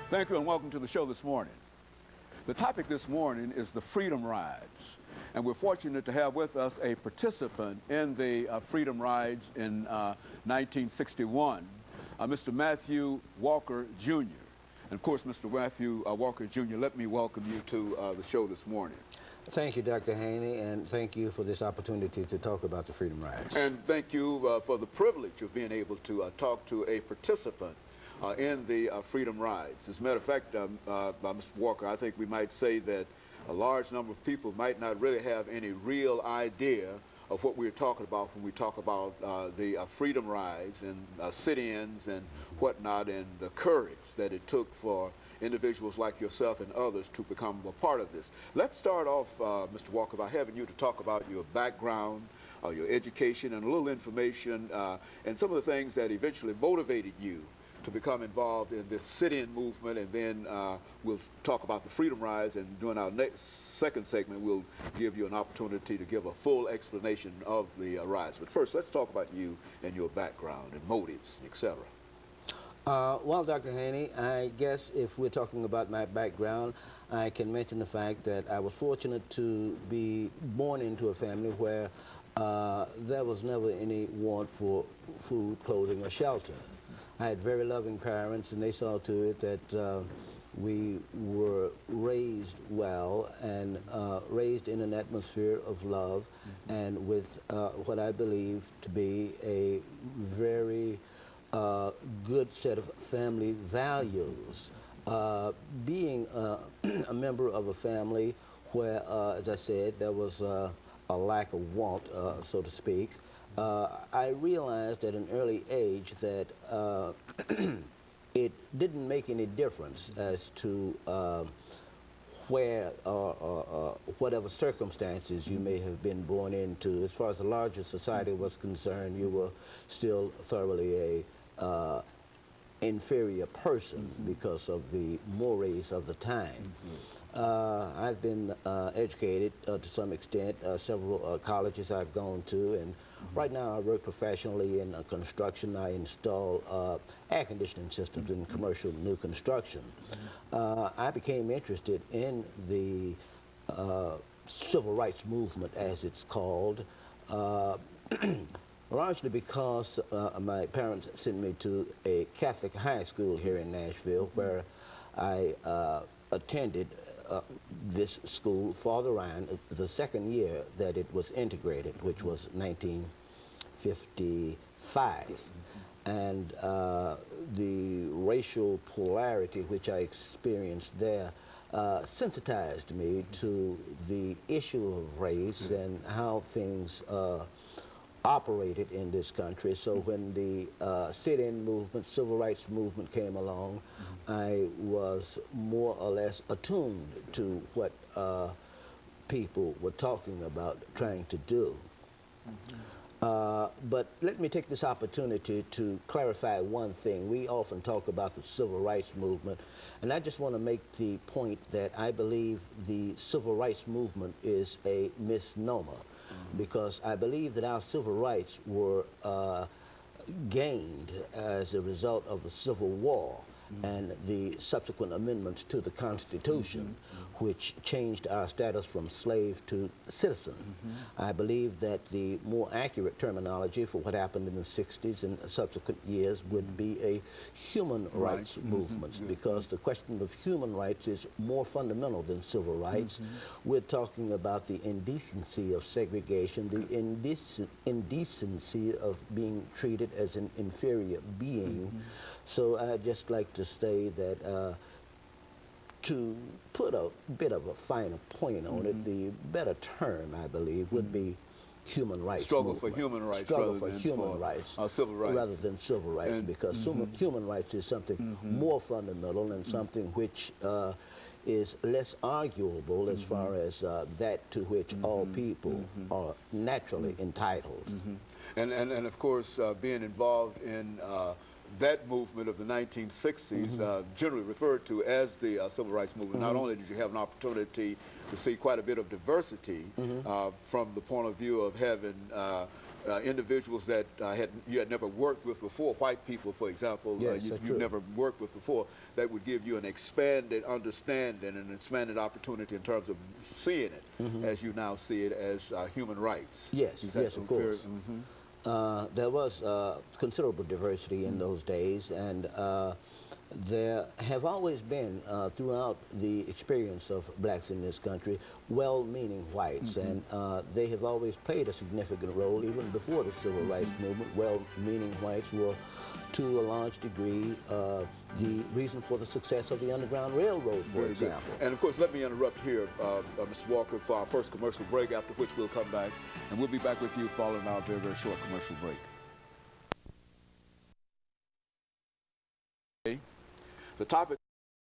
Thank you and welcome to the show this morning. The topic this morning is the Freedom Rides. And we're fortunate to have with us a participant in the Freedom Rides in 1961, Mr. Matthew Walker Jr. And of course, Mr. Matthew Walker Jr., let me welcome you to the show this morning. Thank you, Dr. Haney, and thank you for this opportunity to talk about the Freedom Rides. And thank you for the privilege of being able to talk to a participant in the Freedom Rides. As a matter of fact, Mr. Walker, I think we might say that a large number of people might not really have any real idea of what we're talking about when we talk about the Freedom Rides and sit-ins and whatnot, and the courage that it took for individuals like yourself and others to become a part of this. Let's start off, Mr. Walker, by having you to talk about your background, your education, and a little information, and some of the things that eventually motivated you to become involved in this sit-in movement, and then we'll talk about the Freedom Rides, and during our second segment we'll give you an opportunity to give a full explanation of the rides. But first, let's talk about you and your background and motives, etc. Well, Dr. Haney, I guess if we're talking about my background, I can mention the fact that I was fortunate to be born into a family where there was never any want for food, clothing, or shelter. I had very loving parents, and they saw to it that we were raised well and raised in an atmosphere of love, and with what I believe to be a very good set of family values. Being a member of a family where, as I said, there was a lack of want, so to speak, I realized at an early age that it didn't make any difference as to where or whatever circumstances you may have been born into. As far as the larger society was concerned, you were still thoroughly a inferior person because of the mores of the time. I've been educated to some extent, several colleges I've gone to, and right now I work professionally in construction. I install air conditioning systems in commercial new construction. I became interested in the civil rights movement, as it's called, largely because my parents sent me to a Catholic high school here in Nashville, where I attended this school for the second year that it was integrated, which was 1955. And the racial polarity which I experienced there sensitized me to the issue of race and how things operated in this country. So when the sit-in movement, civil rights movement came along, I was more or less attuned to what people were talking about trying to do. But let me take this opportunity to clarify one thing. We often talk about the civil rights movement, and I just want to make the point that I believe the civil rights movement is a misnomer, because I believe that our civil rights were gained as a result of the Civil War and the subsequent amendments to the Constitution, which changed our status from slave to citizen. I believe that the more accurate terminology for what happened in the 60s and subsequent years would be a human rights movement, because the question of human rights is more fundamental than civil rights. We're talking about the indecency of segregation, the indecency of being treated as an inferior being. So I'd just like to say that to put a bit of a finer point on it, the better term, I believe, would be human rights. Struggle for human rights. Struggle for human rights, civil rights, rather than civil rights, because human rights is something more fundamental and something which is less arguable as far as that to which all people are naturally entitled. And of course, being involved in that movement of the 1960s, generally referred to as the civil rights movement, not only did you have an opportunity to see quite a bit of diversity from the point of view of having individuals that you had never worked with before, white people, for example, Yes, you've never worked with before, that would give you an expanded understanding and an expanded opportunity in terms of seeing it as you now see it as human rights. Yes, yes, of course. There was considerable diversity in those days, and there have always been, throughout the experience of blacks in this country, well-meaning whites, and they have always played a significant role, even before the Civil Rights Movement. Well-meaning whites were, to a large degree, the reason for the success of the Underground Railroad, for example. And of course, let me interrupt here, Mr. Walker, for our first commercial break, after which we'll come back, and we'll be back with you following our very, very short commercial break. The topic